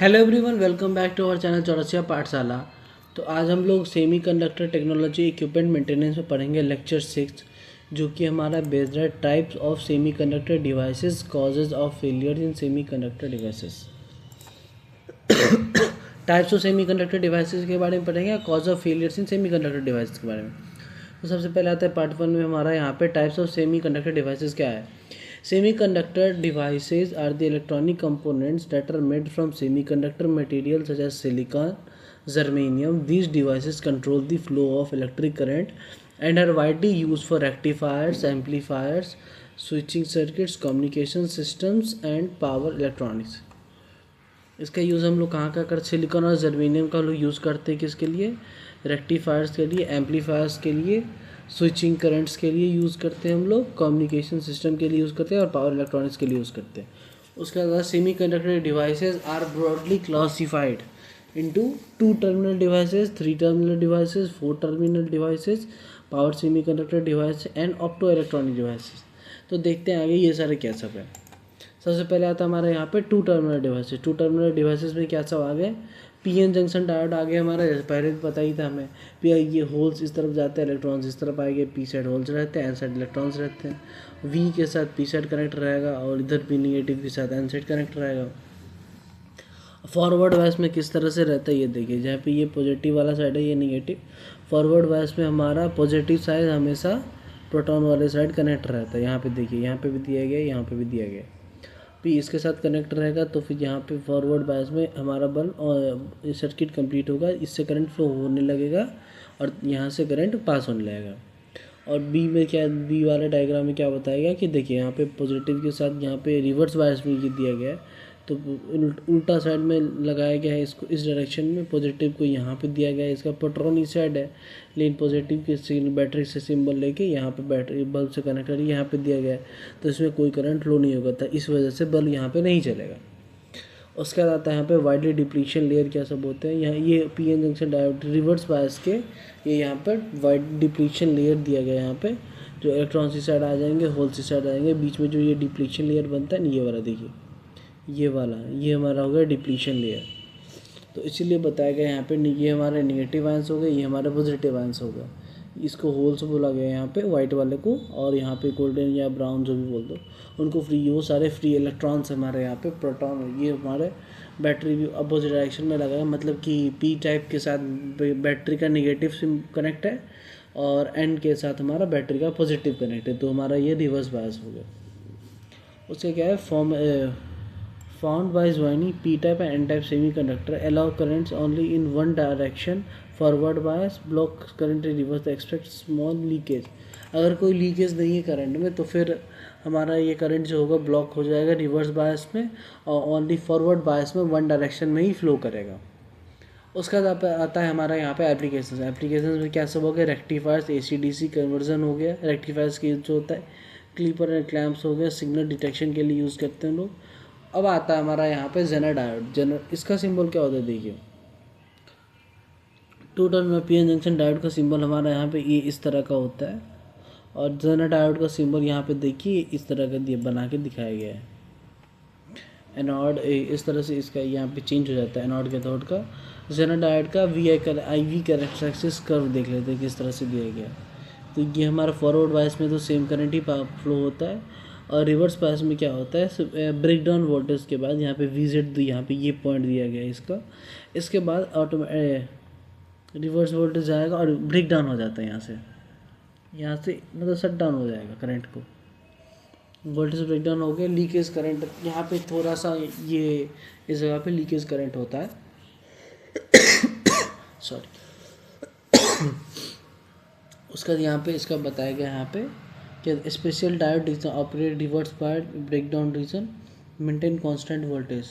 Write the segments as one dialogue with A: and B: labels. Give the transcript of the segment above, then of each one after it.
A: Hello everyone, welcome back to our channel Chaurasia Pathshala. तो आज हम लोग semiconductor technology equipment maintenance में पढ़ेंगे लेक्चर 6, जो कि हमारा बेस्ड है types of semiconductor devices, causes of failure in semiconductor devices. Types of semiconductor devices के बारे में पढ़ेंगे, cause of failures in semiconductor devices के बारे में। तो सबसे पहले आता है पार्ट 1 में हमारा यहाँ पे types of semiconductor devices क्या है। Semiconductor devices are the electronic components that are made from semiconductor materials such as silicon, germanium. These devices control the flow of electric current and are widely used for rectifiers, amplifiers, switching circuits, communication systems and power electronics. इसका use हम लोग कहाँ करते, silicon और germanium का लोग use करते हैं किसके लिए, रेक्टिफायर्स के लिए, एम्पलीफायर्स के लिए, स्विचिंग करंट्स के लिए यूज़ करते हैं हम लोग, कम्युनिकेशन सिस्टम के लिए यूज़ करते हैं और पावर इलेक्ट्रॉनिक्स के लिए यूज़ करते हैं। उसके बाद semiconductor devices are broadly classified into 2 terminal devices, 3 terminal devices, 4 terminal devices, power semiconductor device and optoelectronic devices. तो देखते हैं आगे ये सारे क्या सब है। सबसे पहले आता है हमारा यहाँ पे 2 टर्मिनल डिवाइसेज। 2 टर्मिनल डिवाइसेज में क्या सब आ गए, पीएन जंक्शन डायोड आ गया हमारा, जैसे पहले भी पता ही था हमें। ये होल्स इस तरफ जाते हैं, इलेक्ट्रॉन्स इस तरफ आएंगे, पी साइड होल्स रहते हैं, एन साइड इलेक्ट्रॉन्स रहते हैं। वी के साथ पी साइड कनेक्ट रहेगा और इधर भी निगेटिव के साथ एन साइड कनेक्ट रहेगा। फॉरवर्ड वाइस में किस तरह से रहता है ये देखिए, जहाँ पे ये पॉजिटिव वाला साइड है, ये निगेटिव। फॉरवर्ड वाइस में हमारा पॉजिटिव साइड हमेशा प्रोटॉन वाले साइड कनेक्ट रहता है। यहाँ पे देखिए, यहाँ पे भी दिया गया, यहाँ पे भी दिया गया। पी इसके साथ कनेक्ट रहेगा तो फिर यहाँ पे फॉरवर्ड बायस में हमारा बल्ब और सर्किट कंप्लीट होगा, इससे करंट फ्लो होने लगेगा और यहाँ से करंट पास होने लगेगा। और बी में क्या, बी वाले डायग्राम में क्या बताएगा कि देखिए यहाँ पे पॉजिटिव के साथ यहाँ पे रिवर्स बायस में ये दिया गया है, तो उल्टा साइड में लगाया गया है इसको, इस डायरेक्शन में पॉजिटिव को यहाँ पे दिया गया है, इसका प्रोटॉन इस साइड है, लेकिन पॉजिटिव के बैटरी से सिंबल लेके यहाँ पे बैटरी बल्ब से कनेक्ट करके यहाँ पे दिया गया है, तो इसमें कोई करंट फ्लो नहीं होगा था, इस वजह से बल्ब यहाँ पे नहीं चलेगा। उसके बाद आता है यहाँ पे वाइडली डिप्लीशन लेयर क्या सब होते हैं। यहाँ ये PN junction diode reverse bias के, ये यहाँ पर वाइड डिप्लीशन लेयर दिया गया है। यहाँ पे जो इलेक्ट्रॉन्स इस साइड आ जाएंगे, होल्स इस साइड आ जाएंगे, बीच में जो ये डिप्लीशन लेयर बनता है ना, ये वाला देखिए, ये वाला, ये हमारा हो गया डिप्लीशन लेयर। तो इसीलिए बताया गया यहाँ पे ये हमारे नेगेटिव आयंस हो गए, ये हमारे पॉजिटिव आयंस हो गए। इसको होल्स बोला गया यहाँ पे वाइट वाले को, और यहाँ पे गोल्डन या ब्राउन जो भी बोल दो उनको फ्री, वो सारे फ्री इलेक्ट्रॉन्स हमारे यहाँ पे प्रोटॉन, ये हमारे बैटरी भी अपोजिट डायरेक्शन में लगा है, मतलब कि पी टाइप के साथ बैटरी का नेगेटिव सिम कनेक्ट है और एन के साथ हमारा बैटरी का पॉजिटिव कनेक्ट है, तो हमारा ये रिवर्स बायस हो गया। उसके क्या है, found by joining p-type and n-type semiconductor allow currents only in one direction, forward bias block current reverse expect small leakage। अगर कोई लीकेज नहीं है करंट में तो फिर हमारा ये करंट जो होगा ब्लॉक हो जाएगा रिवर्स बायस में, और ओनली फॉरवर्ड बायस में वन डायरेक्शन में ही फ्लो करेगा। उसका आता है हमारा यहाँ पे एप्लीकेशन में क्या सब हो गया, रेक्टिफायर्स, AC/DC कन्वर्जन हो गया, रेक्टिफायर्स की जो होता है क्लीपर एंड क्लैम्प्स हो गया, सिग्नल डिटेक्शन के लिए यूज़ करते हैं लोग। अब आता है हमारा यहाँ पे जेनर डायोड। इसका सिंबल क्या होता है देखिए, 2 टर्मिनल पीएन जंक्शन डायोड का सिंबल हमारा यहाँ पे ये इस तरह का होता है, और जेनर डायोड का सिंबल यहाँ पे देखिए इस तरह का बना के दिखाया गया है। एनोड इस तरह से इसका यहाँ पे चेंज हो जाता है एनोड कैथोड का। जेनर डायोड का IV कैरेक्टरिस्टिक्स कर्व देख लेते हैं किस तरह से दिया गया है। तो ये हमारा फॉरवर्ड बायस में तो सेम करंट ही फ्लो होता है, और रिवर्स बायस में क्या होता है, ब्रेक डाउन वोल्टेज के बाद यहाँ पे VZ यहाँ पे ये पॉइंट दिया गया है इसका, इसके बाद रिवर्स वोल्टेज आएगा और ब्रेक डाउन हो जाता है यहाँ से मतलब शट डाउन हो जाएगा करंट को, वोल्टेज ब्रेक डाउन हो गया, लीकेज करंट यहाँ पे थोड़ा सा ये इस जगह पे लीकेज करंट होता है सॉरी। उसका यहाँ पे इसका बताया गया यहाँ पे कि special diode region operate reverse by breakdown region maintain constant voltage.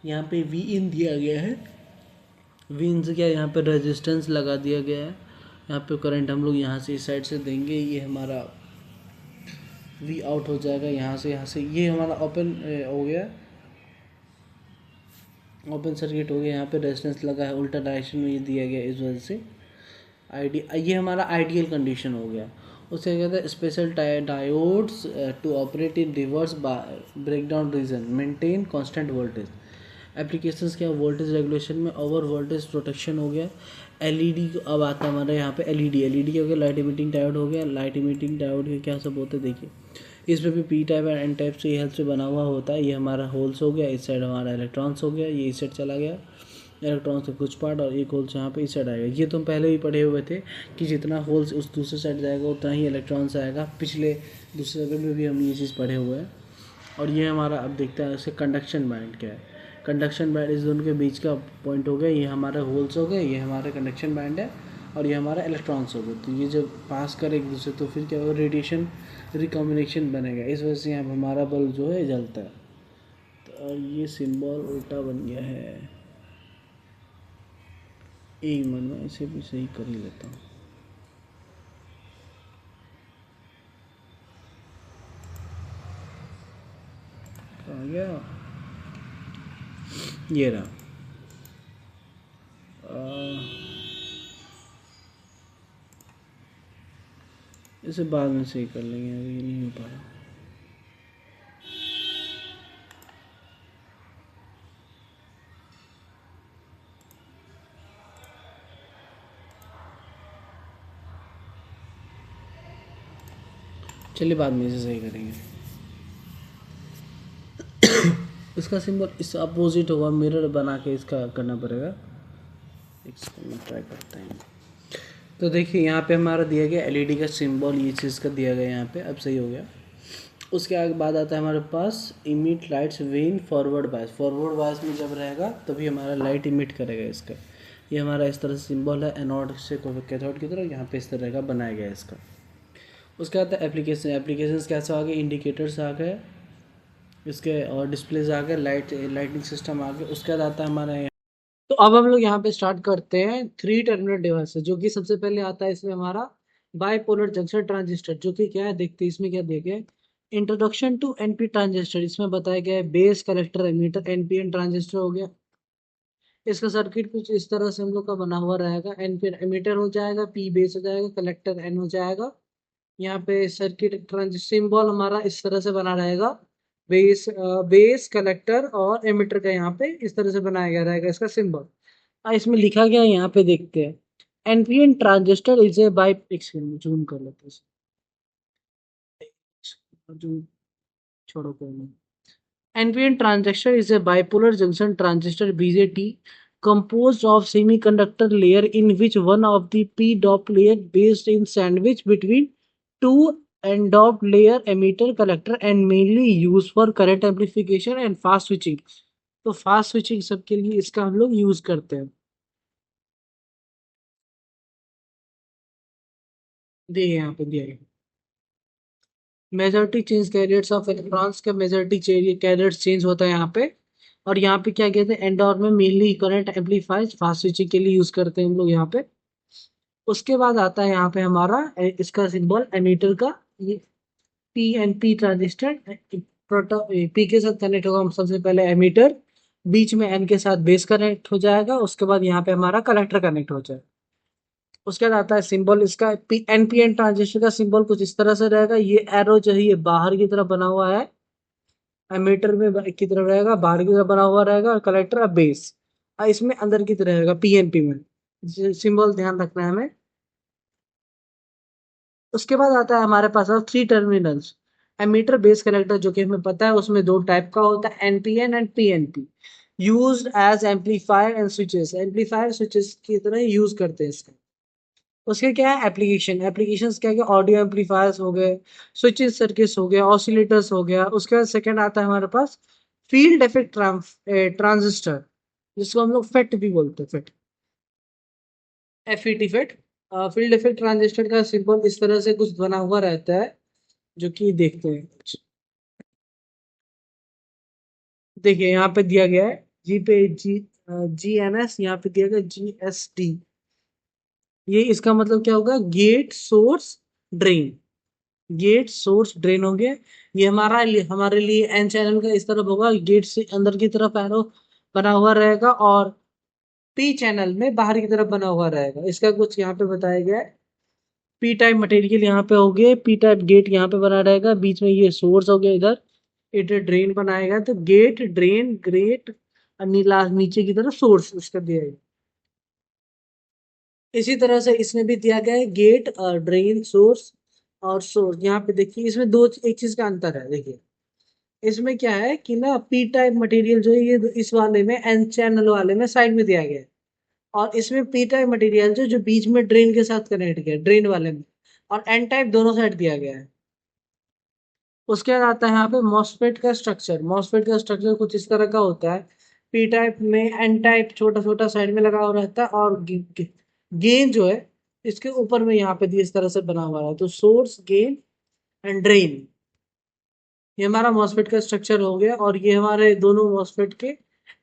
A: यहाँ पे वी इन दिया गया है, वी इन से क्या यहाँ पे रेजिस्टेंस लगा दिया गया है, यहाँ पे करंट हम लोग यहाँ से इस साइड से देंगे, ये हमारा वी आउट हो जाएगा यहाँ से ये हमारा ओपन हो गया, ओपन सर्किट हो गया। यहाँ पे रेजिस्टेंस लगा है उल्टा डायरेक्शन में ये दिया गया, इस वजह से ये हमारा आइडियल कंडीशन हो गया। उसे कहते हैं special diodes to operate in reverse breakdown region maintain constant voltage. Applications क्या, वोल्टेज रेगुलेशन में ओवर वोल्टेज प्रोटेक्शन हो गया। एलईडी अब आता है हमारे यहाँ पे एलईडी। एलईडी हो गया, लाइट इमिटिंग डायोड हो गया। लाइट इमिटिंग डायोड के क्या सब होते हैं देखिए, इसमें भी P type and N type से ये हेल्प से बना हुआ होता है। ये हमारा होल्स हो गया, इस साइड हमारा इलेक्ट्रॉन्स हो गया, ये इस साइड चला गया इलेक्ट्रॉन्स का कुछ पार्ट, और एक होल्स यहाँ पे इस साइड आएगा। ये तुम पहले ही पढ़े हुए थे कि जितना होल्स उस दूसरे साइड जाएगा उतना ही इलेक्ट्रॉन्स आएगा। पिछले दूसरे लेवल में भी हम ये चीज़ पढ़े हुए हैं। और ये हमारा अब देखते हैं इसके कंडक्शन बैंड क्या है। कंडक्शन बैंड इस दोनों के बीच का पॉइंट हो गया, ये हमारे होल्स हो गए, ये हमारा कंडक्शन बैंड है, और ये हमारा इलेक्ट्रॉन्स हो गए। तो ये जब पास करे एक दूसरे तो फिर क्या होगा, रेडिएशन रिकॉम्बिनेशन बनेगा। इस वजह से यहाँ हमारा बल्ब जो है जलता है। तो ये सिंबल उल्टा बन गया है। एक मिनट में इसे भी सही कर ही लेता हूँ। आ गया, ये रहा। इसे बाद में सही कर लेंगे, अभी नहीं हो पा रहा। चलिए बाद में इसे सही करेंगे। इसका सिंबल इस अपोजिट होगा, मिरर बना के इसका करना पड़ेगा। एक सेकंड में ट्राई करते हैं। तो देखिए यहाँ पे हमारा दिया गया एलईडी का सिंबल, ये चीज़ का दिया गया यहाँ पे, अब सही हो गया। उसके आगे बाद आता है हमारे पास emit lights when forward bias. Forward bias में जब रहेगा तभी हमारा लाइट इमिट करेगा इसका। ये हमारा इस तरह से सिंबल है, एनोड से कैथोड की तरफ, यहाँ पे इस तरह का बनाया गया है इसका। उसके बाद एप्लीकेशन। एप्लीकेशंस कैसे आ गए, इंडिकेटर्स आ गए इसके, और डिस्प्लेज आ गए, लाइटिंग सिस्टम आ गए। उसके बाद आता है हमारा यहाँ, तो अब हम लोग यहाँ पे स्टार्ट करते हैं 3 टर्मिनल डिवाइस, जो कि सबसे पहले आता है इसमें हमारा बाइपोलर जंक्शन ट्रांजिस्टर, जो कि क्या है देखते हैं इसमें क्या दिया गया है। इंट्रोडक्शन टू एनपी ट्रांजिस्टर, इसमें बताया गया है base collector emitter NPN transistor हो गया। इसका सर्किट कुछ इस तरह से हम लोग का बना हुआ रहेगा। एनपी एमीटर हो जाएगा, पी बेस हो जाएगा, कलेक्टर एन हो जाएगा। यहाँ पे सर्किट ट्रांजिस्टर सिंबल हमारा इस तरह से बना रहेगा, बेस कलेक्टर और एमिटर का यहाँ पे इस तरह से बनाया गया रहेगा इसका सिंबल। इसमें लिखा गया है, यहाँ पे देखते हैं। NPN transistor is a by, एक सेकंड जूम कर लेते हैं, जूम छोड़ो कोई नहीं। NPN transistor is a bipolar junction transistor BJT composed of semiconductor layer in which one of the p-doped layer based in sandwich between two n-doped layer emitter collector and mainly used for current amplification and fast switching। तो fast switching सबके लिए इसका हम लोग use करते हैं। देखिए यहाँ पे दिया गया majority change carriers of electrons का मेजॉरिटी कैरियर्स चेंज होता है यहाँ पे। और यहाँ पे क्या कहते हैं, एंडोर में mainly current amplifier fast switching के लिए यूज करते हैं हम लोग यहाँ पे। उसके बाद आता है यहाँ पे हमारा इसका सिंबल एमीटर का, ये P N P transistor proto P के साथ कनेक्ट होगा। हम सबसे पहले एमीटर, बीच में एन के साथ बेस कनेक्ट हो जाएगा। उसके बाद यहाँ पे हमारा कलेक्टर कनेक्ट हो जाएगा। उसके बाद आता है सिंबल इसका एनपीएन ट्रांजिस्टर का सिंबल कुछ इस तरह से रहेगा। ये एरो जो है ये बाहर की तरफ बना हुआ है, एमीटर में की तरफ रहेगा, बाहर की तरफ बना हुआ रहेगा, और कलेक्टर और बेस इसमें अंदर की तरफ रहेगा पीएनपी में। सिंबल ध्यान रखना है हमें। उसके बाद आता है हमारे पास 3 टर्मिनल्स एमीटर बेस कलेक्टर, जो कि हमें पता है उसमें 2 टाइप का होता है, NPN and PNP, used as amplifier and switches. Amplifier switches की तरह यूज करते हैं इसका। उसके क्या है एप्लीकेशंस क्या है, ऑडियो एम्पलीफायर्स हो गए, स्विचिंग सर्किट्स हो गया, ऑसिलेटर्स हो गया। उसके बाद सेकंड आता है हमारे पास फील्ड इफेक्ट ट्रांजिस्टर, जिसको हम लोग फेट भी बोलते हैं, FET FET FET. Field effect transistor का सिंबल इस तरह से कुछ बना हुआ रहता है, जो कि देखते हैं कुछ। देखिए यहाँ पे दिया गया है GNS, यहाँ पे दिया गया GSD। ये इसका मतलब क्या होगा, gate source drain. Gate source drain हो गया। ये हमारे लिए एन चैनल का इस तरफ होगा, गेट से अंदर की तरफ एरो बना हुआ रहेगा, और पी चैनल में बाहर की तरफ बना हुआ रहेगा। इसका कुछ यहाँ पे बताया गया है। पी टाइप मटेरियल यहाँ पे हो गए, पी टाइप गेट यहाँ पे बना रहेगा, बीच में ये सोर्स हो गया, इधर इधर ड्रेन बनाएगा। तो गेट ड्रेन ग्रेट
B: नीला नीचे की तरफ सोर्स उसका दिया है। इसी तरह से इसमें भी दिया गया है गेट और ड्रेन सोर्स और सोर्स। यहाँ पे देखिए इसमें दो एक चीज का अंतर है। देखिए इसमें क्या है कि ना पी टाइप मटेरियल जो है ये इस वाले में एन चैनल वाले में साइड में दिया गया है, और इसमें पी टाइप मटेरियल जो जो बीच में ड्रेन के साथ कनेक्ट किया है ड्रेन वाले में, और एन टाइप दोनों साइड दिया गया है। उसके बाद आता है यहाँ पे मॉसफेट का स्ट्रक्चर। मॉसफेट का स्ट्रक्चर कुछ इस तरह का होता है। पी टाइप में एन टाइप छोटा छोटा साइड में लगा हुआ रहता है, और गेन जो है इसके ऊपर में यहाँ पे इस तरह से बना हुआ है। तो सोर्स गेन एंड ड्रेन, ये हमारा मॉसफेट का स्ट्रक्चर हो गया। और ये हमारे दोनों मॉसफेट के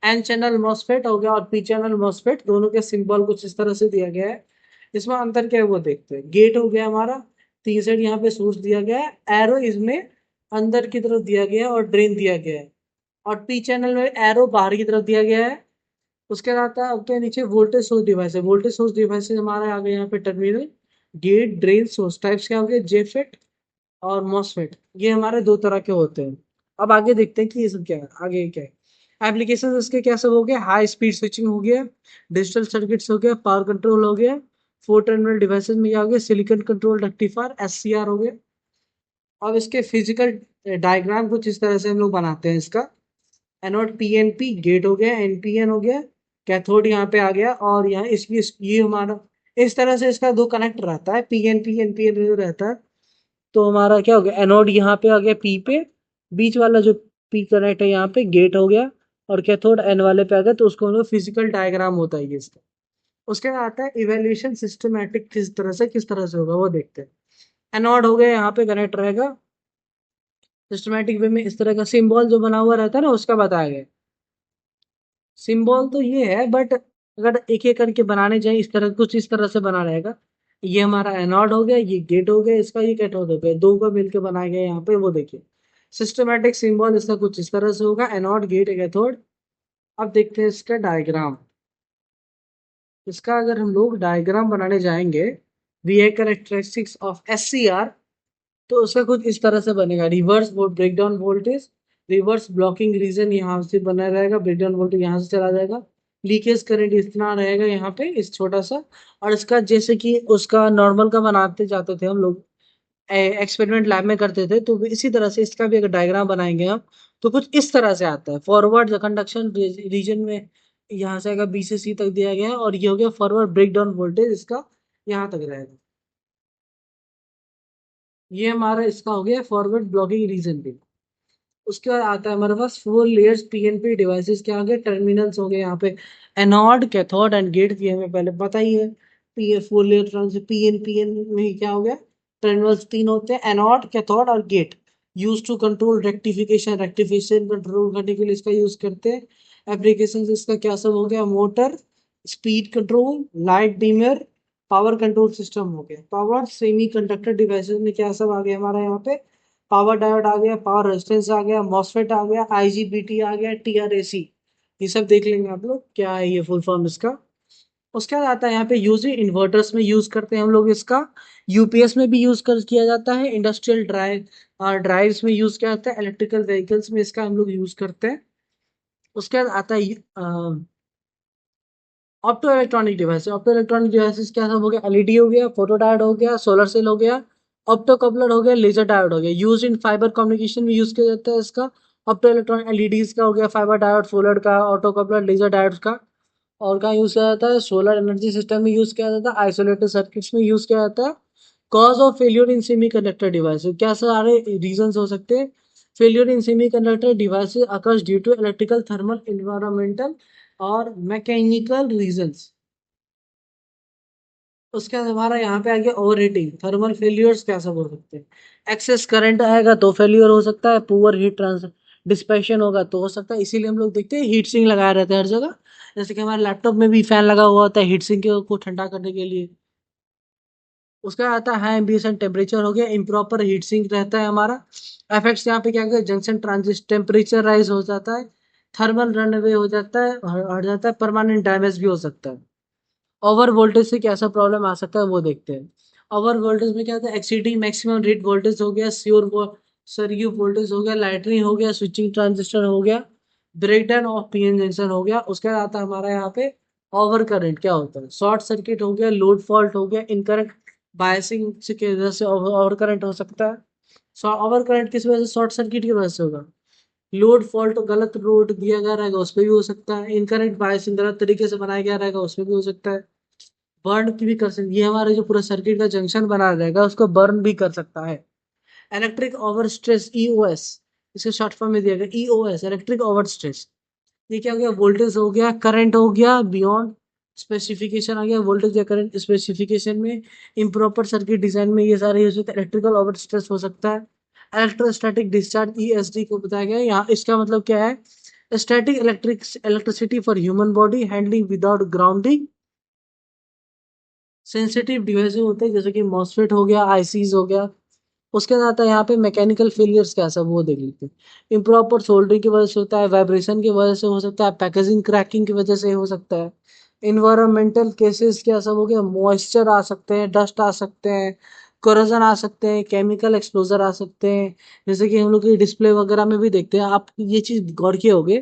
B: एन चैनल मॉसफेट हो गया और पी चैनल मॉसफेट, दोनों के सिंबल कुछ इस तरह से दिया गया है। इसमें अंतर क्या है वो देखते हैं। गेट हो गया हमारा, तीन साइड यहाँ पे सोर्स दिया गया है, एरो इसमें अंदर की तरफ दिया गया है और ड्रेन दिया गया है, और पी चैनल में एरो बाहर की तरफ दिया गया है। उसके बाद आता है अब क्या नीचे वोल्टेज सोर्स डिवाइस है। वोल्टेज सोर्स डिवाइस हमारे आ गए यहाँ पे terminal, gate drain source types क्या हो गए जेफेट और मॉसफेट, ये हमारे दो तरह के होते हैं। अब आगे देखते हैं कि ये सब क्या है, आगे क्या है। एप्लीकेशन इसके क्या सब हो गया, हाई स्पीड स्विचिंग हो गया, डिजिटल सर्किट्स हो गया, पावर कंट्रोल हो गया, फोर टर्मिनल डिवाइसेस में क्या हो गया, सिलिकॉन कंट्रोल रेक्टिफायर एससीआर हो गया। अब इसके फिजिकल डायग्राम कुछ इस तरह से हम लोग बनाते हैं इसका। एनोड पीएनपी गेट हो गया, एनपीएन हो गया, कैथोड यहाँ पे आ गया, और यहाँ इसकी ये हमारा इस तरह से इसका दो कनेक्ट रहता है, पीएनपी एनपीएन रहता है। तो हमारा क्या हो गया, एनोड यहाँ पे आ गया पी पे, बीच वाला जो पी कनेक्ट है यहाँ पे गेट हो गया, और कैथोड एन वाले पे आ गया। तो उसको हम लोग फिजिकल डायग्राम होता है ये इसका। उसके बाद आता है इवेल्यूशन सिस्टमैटिक, किस तरह से होगा वो देखते हैं। एनोड हो गया यहाँ पे कनेक्ट रहेगा, सिस्टमैटिक वे में इस तरह का सिंबल जो बना हुआ रहता है ना उसका बताया गया। सिंबल तो ये है, बट अगर एक एक करके बनाने जाए इस तरह कुछ इस तरह से बना रहेगा। ये हमारा एनोड हो गया, ये गेट हो गया, इसका ये कैथोड हो गया, दो को मिलकर बनाया गया यहाँ पे वो देखिए। सिस्टमैटिक सिंबल इसका कुछ इस तरह से होगा, एनोड गेट कैथोड। अब देखते हैं इसका डायग्राम। इसका अगर हम लोग डायग्राम बनाने जाएंगे, वी कैरेक्टरिस्टिक्स ऑफ एससीआर, तो उसका कुछ इस तरह से बनेगा। Reverse breakdown voltage, reverse blocking region यहाँ से बना रहेगा, ब्रेकडाउन वोल्टेज यहाँ से चला जाएगा, लीकेज करंट इतना रहेगा यहाँ पे इस छोटा सा। और इसका जैसे कि उसका नॉर्मल का बनाते जाते थे हम लोग, एक्सपेरिमेंट लैब में करते थे, तो इसी तरह से इसका भी अगर डायग्राम बनाएंगे हम तो कुछ इस तरह से आता है। फॉरवर्ड कंडक्शन रीजन में यहाँ से आएगा बी से सी तक दिया गया है, और ये हो गया फॉरवर्ड ब्रेकडाउन वोल्टेज इसका यहाँ तक रहेगा। ये हमारा इसका हो गया फॉरवर्ड ब्लॉकिंग रीजन भी। उसके बाद आता है हमारे पास फोर लेयर्स पीएनपी डिवाइसेस, क्या हो गए टर्मिनल्स हो गए यहाँ पे, एनोड कैथोड एंड गेट, ये हमें पहले पता ही है। पी फोर लेयर पीएनपीएन में क्या हो गया, टर्मिनल्स तीन होते हैं, एनोड कैथोड और gate. Use to control rectification, rectification control करने के लिए इसका यूज करते हैं। एप्लीकेशन इसका क्या सब हो गया, motor, speed control, light dimmer, power control system हो गया। पावर सेमी कंडक्टर डिवाइसेस में क्या सब आ गया हमारा यहाँ पे, पावर डायोड आ गया, पावर रेजिस्टेंस आ गया, मॉसफेट आ गया, आईजीबीटी आ गया, टीआरएसी, ये सब देख लेंगे आप लोग क्या है ये फुल फॉर्म इसका। उसके बाद आता है यहाँ पे यूज इन्वर्टर्स में यूज करते हैं हम लोग इसका, यूपीएस में भी यूज कर किया जाता है, इंडस्ट्रियल ड्राइव्स में यूज किया जाता है, इलेक्ट्रिकल व्हीकल्स में इसका हम लोग यूज करते हैं। उसके बाद आता है opto electronic device. Opto electronic devices क्या सब हो गया, एलईडी हो गया, फोटो डायोड हो गया, सोलर सेल हो गया, ऑप्टो कपलर हो गया, लेजर डायोड हो गया। यूज इन फाइबर कम्युनिकेशन में यूज किया जाता है इसका। ऑप्टो इलेक्ट्रॉनिक एलईडीज का हो गया, फाइबर डायोड, फोलर का, ऑटो कपलर, लेजर डायोड का। और कहाँ यूज किया जाता है, सोलर एनर्जी सिस्टम में यूज किया जाता है, आइसोलेटेड सर्किट्स में यूज किया जाता है। Cause of failure in semiconductor device, क्या सारे रीजन हो सकते हैं। Failure in semiconductor device occurs due to electrical, thermal, environmental और मैकेनिकल रीजंस। उसके बाद हमारा यहाँ पे आ गया ओवर हीटिंग, थर्मल फेलियर्स क्या सब हो सकते हैं। एक्सेस करंट आएगा तो फेलियर हो सकता है, पुअर हीट ट्रांस डिस्पेशन होगा तो हो सकता है। इसीलिए हम लोग देखते हैं हीट सिंक लगाए रहते हैं हर जगह, जैसे कि हमारे लैपटॉप में भी फैन लगा हुआ होता है हीट सिंक को ठंडा करने के लिए। उसका आता है हाई एम्बिशन टेम्परेचर हो गया, इम्प्रॉपर हीट सिंक रहता है हमारा। इफेक्ट्स यहाँ पे क्या क्या, जंक्शन ट्रांजिस्ट टेम्परेचर राइज हो जाता है, थर्मल रन अवे हो जाता है, हट जाता है, परमानेंट डैमेज भी हो सकता है। ओवर वोल्टेज से कैसा प्रॉब्लम आ सकता है वो देखते हैं। ओवर वोल्टेज में क्या होता है, एक्सीडिंग मैक्सिमम रेट वोल्टेज हो गया, सरयू वोल्टेज हो गया, लाइटनिंग हो गया, स्विचिंग ट्रांजिस्टर हो गया, ब्रेकडाउन ऑफ पीएन जंक्शन हो गया। उसके बाद आता है हमारा यहाँ पे ओवर करंट। क्या होता है? शॉर्ट सर्किट हो गया, लोड फॉल्ट हो गया, इनकरेक्ट बायसिंग की वजह से ओवर करंट हो सकता है। ओवर करंट किस वजह से? शॉर्ट सर्किट की वजह से होगा। लोड फॉल्ट, गलत लोड दिया गया रहेगा, उसपे भी हो सकता है। इनकरेक्ट बायसिंग गलत तरीके से बनाया गया रहेगा, उसमें भी हो सकता है। बर्न की भी कर सकती, ये हमारे जो पूरा सर्किट का जंक्शन बना रहेगा उसको बर्न भी कर सकता है। इलेक्ट्रिक ओवर स्ट्रेस, ईओएस, इसे शॉर्ट फॉर्म में दिया गया ईओएस, इलेक्ट्रिक ओवर स्ट्रेस। ये क्या हो गया? वोल्टेज हो गया, करंट हो गया बियॉन्ड स्पेसिफिकेशन आ गया, वोल्टेज या करंट स्पेसिफिकेशन में, इम्प्रॉपर सर्किट डिजाइन में ये सारे यूज होते हैं। इलेक्ट्रिकल ओवर स्ट्रेस हो सकता है। इलेक्ट्रोस्टैटिक डिस्चार्ज, ईएसडी को बताया गया। यहाँ इसका मतलब क्या है? Static electricity for human body handling without grounding. Sensitive device होते हैं जैसे कि मॉसफेट हो गया, आईसीज हो गया। उसके बाद आता है यहाँ पे मैकेनिकल फेलियर्स, क्या सब वो देख लेते हैं। इम्प्रॉपर सोल्डरिंग की वजह से होता है, वाइब्रेशन की वजह से हो सकता है, पैकेजिंग क्रैकिंग की वजह से हो सकता है। इन्वायरमेंटल केसेस क्या सब हो गया? मॉइस्चर आ सकते हैं, डस्ट आ सकते हैं, कोरोजन आ सकते हैं, केमिकल एक्सपोजर आ सकते हैं। जैसे कि हम लोग की डिस्प्ले वगैरह में भी देखते हैं। आप ये चीज गौर किए होगे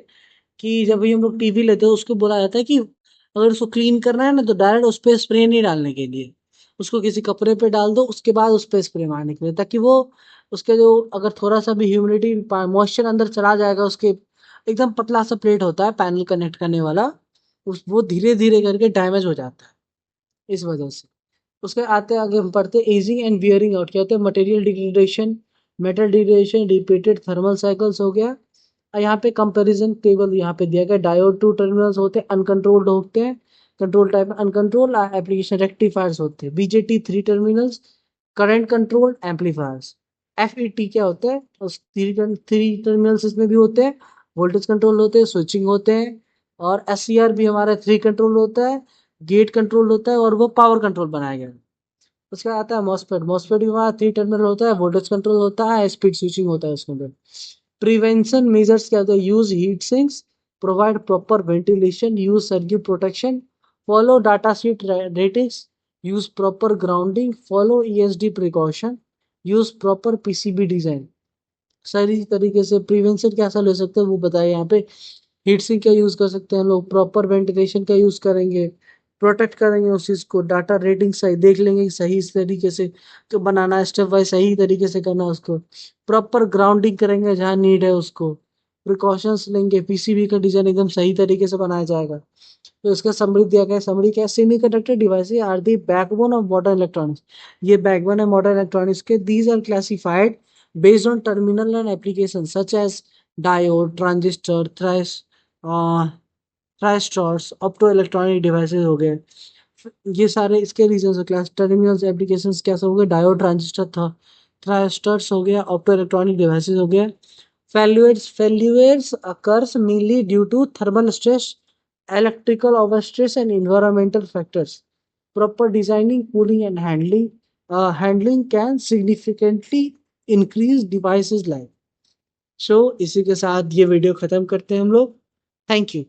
B: कि जब भी हम लोग टीवी लेते हैं उसको बोला जाता है कि अगर उसको क्लीन करना है ना तो डायरेक्ट उस पर स्प्रे नहीं डालने के लिए, उसको किसी कपड़े पे डाल दो, उसके बाद उस पर स्प्रे मारने के लिए, ताकि वो उसके जो अगर थोड़ा सा भी ह्यूमिडिटी मॉइस्चर अंदर चला जाएगा, उसके एकदम पतला सा प्लेट होता है पैनल कनेक्ट करने वाला, उस वो धीरे धीरे करके डैमेज हो जाता है इस वजह से। उसके आते आगे हम पढ़ते एजिंग एंड वियरिंग आउट। क्या होता है? Material degradation, metal degradation, repeated thermal cycles हो गया। यहाँ पे कंपैरिजन टेबल यहाँ पे दिया गया। डायोड टू टर्मिनल्स होते हैं, अनकंट्रोल्ड होते हैं, कंट्रोल टाइप में अनकंट्रोल एप्लीकेशन रेक्टिफायर्स होते हैं। BJT three terminals, current control amplifiers. FET क्या होता है? उस थ्री टर्मिनल्स इसमें भी होते हैं, वोल्टेज कंट्रोल होते हैं, स्विचिंग होते हैं। और एससीआर भी हमारा थ्री कंट्रोल होता है, गेट कंट्रोल होता है, और वो पावर कंट्रोल बनाया गया है। उसके बाद आता है मॉसफेट। मॉसफेट भी हमारा थ्री टर्मिनल होता है, वोल्टेज कंट्रोल होता है, स्पीड स्विचिंग होता है उसके अंदर। प्रिवेंशन मेजर्स क्या होता है? Use heat sinks, provide proper ventilation, use circuit protection, follow data sheet ratings, use proper grounding, follow ESD precaution, use proper PCB design. सारी तरीके से प्रिवेंशन कैसा ले सकते हैं वो बताया यहाँ पे। हीट सिंक का यूज कर सकते हैं लोग, प्रॉपर वेंटिलेशन का यूज करेंगे, प्रोटेक्ट करेंगे उस चीज को, डाटा रेटिंग सही देख लेंगे कि सही इस तरीके से तो बनाना है, स्टेप वाइज सही तरीके से करना है उसको, प्रॉपर ग्राउंडिंग करेंगे जहाँ नीड है उसको, प्रिकॉशंस लेंगे, पीसीबी का डिजाइन एकदम सही तरीके से बनाया जाएगा। तो इसका समरी दिया गया। समरी क्या है? Semiconductor devices are the backbone of modern electronics. ये बैकबोन है मॉडर्न इलेक्ट्रॉनिक्स के। These are classified based on terminal and applications such as diode, transistor, thyristors, optoelectronic devices हो गए। ये सारे इसके रीजन हो। क्लास टर्मिनल्स एप्लीकेशंस क्या सब हो गए? डायोड, ट्रांजिस्टर था, थ्राइस्टर्स हो गया, ऑप्टो इलेक्ट्रॉनिक डिवाइसेस हो गया। Failures occurs mainly due to thermal stress, electrical overstress and environmental factors. Proper designing, cooling and handling can significantly increase devices life. So इसी के साथ ये वीडियो खत्म करते हैं हम लोग। Thank you.